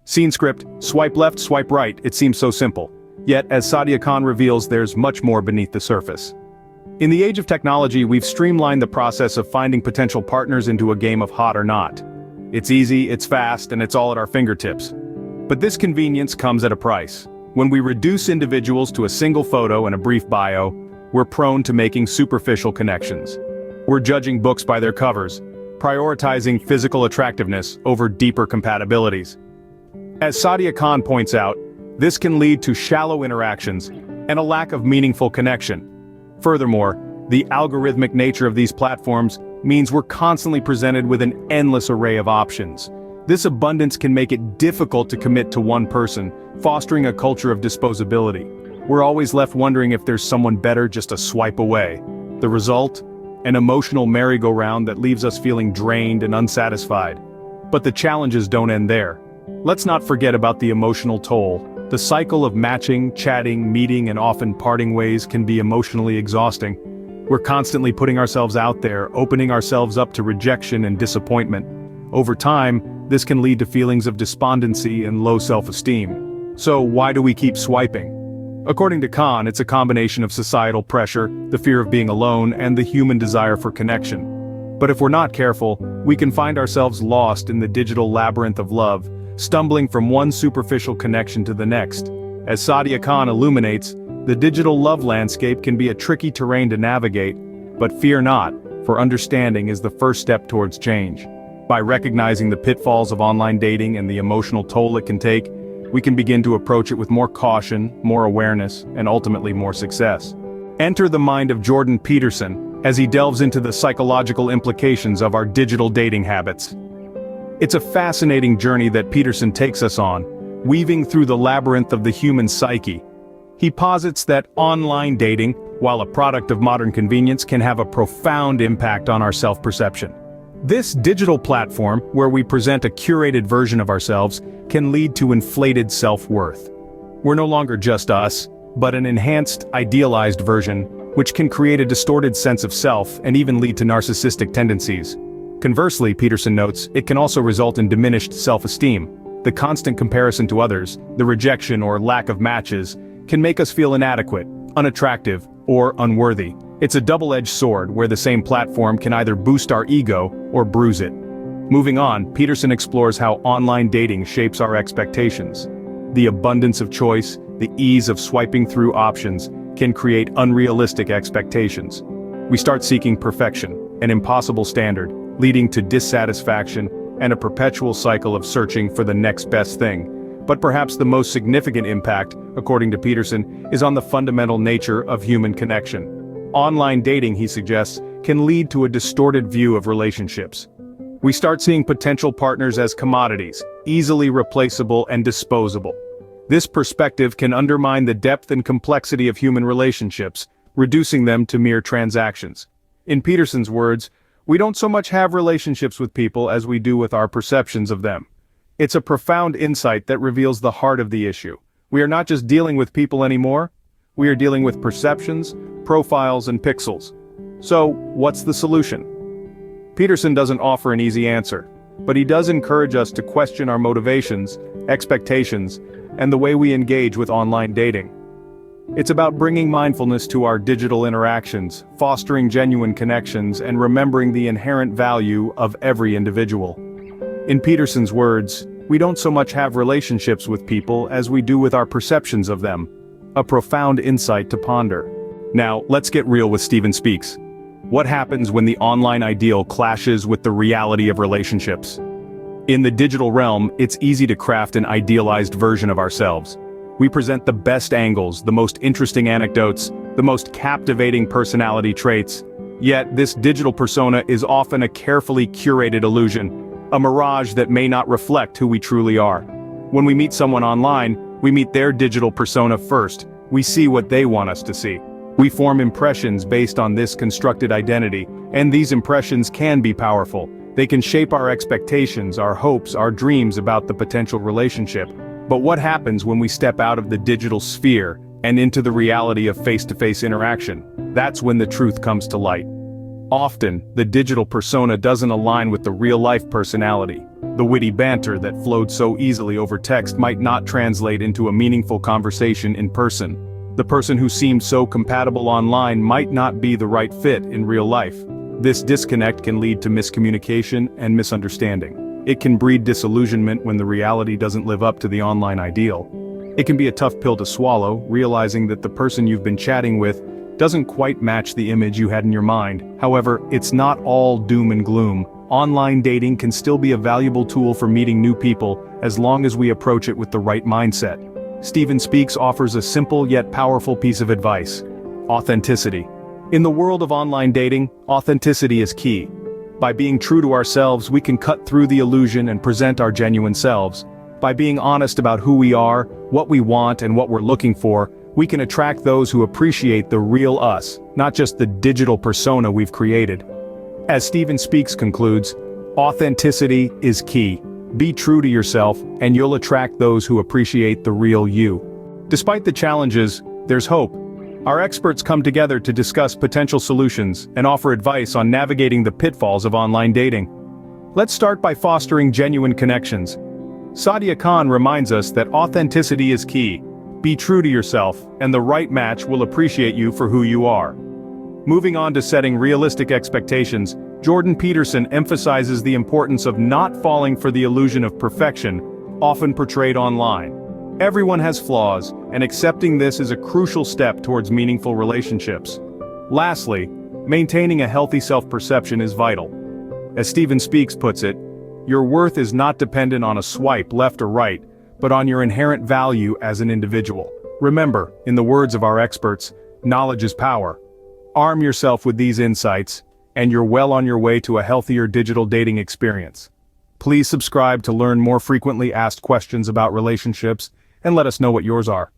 Scene script, swipe left, swipe right, it seems so simple. Yet, as Sadia Khan reveals, there's much more beneath the surface. In the age of technology, we've streamlined the process of finding potential partners into a game of hot or not. It's easy, it's fast, and it's all at our fingertips. But this convenience comes at a price. When we reduce individuals to a single photo and a brief bio, we're prone to making superficial connections. We're judging books by their covers, prioritizing physical attractiveness over deeper compatibilities. As Sadia Khan points out, this can lead to shallow interactions and a lack of meaningful connection. Furthermore, the algorithmic nature of these platforms means we're constantly presented with an endless array of options. This abundance can make it difficult to commit to one person, fostering a culture of disposability. We're always left wondering if there's someone better just a swipe away. The result? An emotional merry-go-round that leaves us feeling drained and unsatisfied. But the challenges don't end there. Let's not forget about the emotional toll. The cycle of matching, chatting, meeting, and often parting ways can be emotionally exhausting. We're constantly putting ourselves out there, opening ourselves up to rejection and disappointment. Over time, this can lead to feelings of despondency and low self-esteem. So why do we keep swiping? According to Khan, it's a combination of societal pressure, the fear of being alone, and the human desire for connection. But if we're not careful, we can find ourselves lost in the digital labyrinth of love, stumbling from one superficial connection to the next. As Sadia Khan illuminates, the digital love landscape can be a tricky terrain to navigate, but fear not, for understanding is the first step towards change. By recognizing the pitfalls of online dating and the emotional toll it can take, we can begin to approach it with more caution, more awareness, and ultimately more success. Enter the mind of Jordan Peterson as he delves into the psychological implications of our digital dating habits. It's a fascinating journey that Peterson takes us on, weaving through the labyrinth of the human psyche. He posits that online dating, while a product of modern convenience, can have a profound impact on our self-perception. This digital platform, where we present a curated version of ourselves, can lead to inflated self-worth. We're no longer just us, but an enhanced, idealized version, which can create a distorted sense of self and even lead to narcissistic tendencies. Conversely, Peterson notes, it can also result in diminished self-esteem. The constant comparison to others, the rejection or lack of matches, can make us feel inadequate, unattractive, or unworthy. It's a double-edged sword where the same platform can either boost our ego or bruise it. Moving on, Peterson explores how online dating shapes our expectations. The abundance of choice, the ease of swiping through options, can create unrealistic expectations. We start seeking perfection, an impossible standard, leading to dissatisfaction and a perpetual cycle of searching for the next best thing. But perhaps the most significant impact, according to Peterson, is on the fundamental nature of human connection. Online dating, he suggests, can lead to a distorted view of relationships. We start seeing potential partners as commodities, easily replaceable and disposable. This perspective can undermine the depth and complexity of human relationships, reducing them to mere transactions. In Peterson's words, we don't so much have relationships with people as we do with our perceptions of them. It's a profound insight that reveals the heart of the issue. We are not just dealing with people anymore, we are dealing with perceptions, profiles, and pixels. So, what's the solution? Peterson doesn't offer an easy answer, but he does encourage us to question our motivations, expectations, and the way we engage with online dating. It's about bringing mindfulness to our digital interactions, fostering genuine connections, and remembering the inherent value of every individual. In Peterson's words, we don't so much have relationships with people as we do with our perceptions of them. A profound insight to ponder. Now, let's get real with Stephen Speaks. What happens when the online ideal clashes with the reality of relationships? In the digital realm, it's easy to craft an idealized version of ourselves. We present the best angles, the most interesting anecdotes, the most captivating personality traits. Yet, this digital persona is often a carefully curated illusion, a mirage that may not reflect who we truly are. When we meet someone online, we meet their digital persona first. We see what they want us to see. We form impressions based on this constructed identity, and these impressions can be powerful. They can shape our expectations, our hopes, our dreams about the potential relationship. But what happens when we step out of the digital sphere and into the reality of face-to-face interaction? That's when the truth comes to light. Often, the digital persona doesn't align with the real-life personality. The witty banter that flowed so easily over text might not translate into a meaningful conversation in person. The person who seemed so compatible online might not be the right fit in real life. This disconnect can lead to miscommunication and misunderstanding. It can breed disillusionment when the reality doesn't live up to the online ideal. It can be a tough pill to swallow, realizing that the person you've been chatting with doesn't quite match the image you had in your mind. However, it's not all doom and gloom. Online dating can still be a valuable tool for meeting new people, as long as we approach it with the right mindset. Steven Speaks offers a simple yet powerful piece of advice: authenticity. In the world of online dating, authenticity is key. By being true to ourselves, we can cut through the illusion and present our genuine selves. By being honest about who we are, what we want, and what we're looking for, we can attract those who appreciate the real us, not just the digital persona we've created. As Steven Speaks concludes, authenticity is key. Be true to yourself, and you'll attract those who appreciate the real you. Despite the challenges, there's hope. Our experts come together to discuss potential solutions and offer advice on navigating the pitfalls of online dating. Let's start by fostering genuine connections. Sadia Khan reminds us that authenticity is key. Be true to yourself, and the right match will appreciate you for who you are. Moving on to setting realistic expectations, Jordan Peterson emphasizes the importance of not falling for the illusion of perfection, often portrayed online. Everyone has flaws, and accepting this is a crucial step towards meaningful relationships. Lastly, maintaining a healthy self-perception is vital. As Steven Speaks puts it, your worth is not dependent on a swipe left or right, but on your inherent value as an individual. Remember, in the words of our experts, knowledge is power. Arm yourself with these insights, and you're well on your way to a healthier digital dating experience. Please subscribe to learn more frequently asked questions about relationships, and let us know what yours are.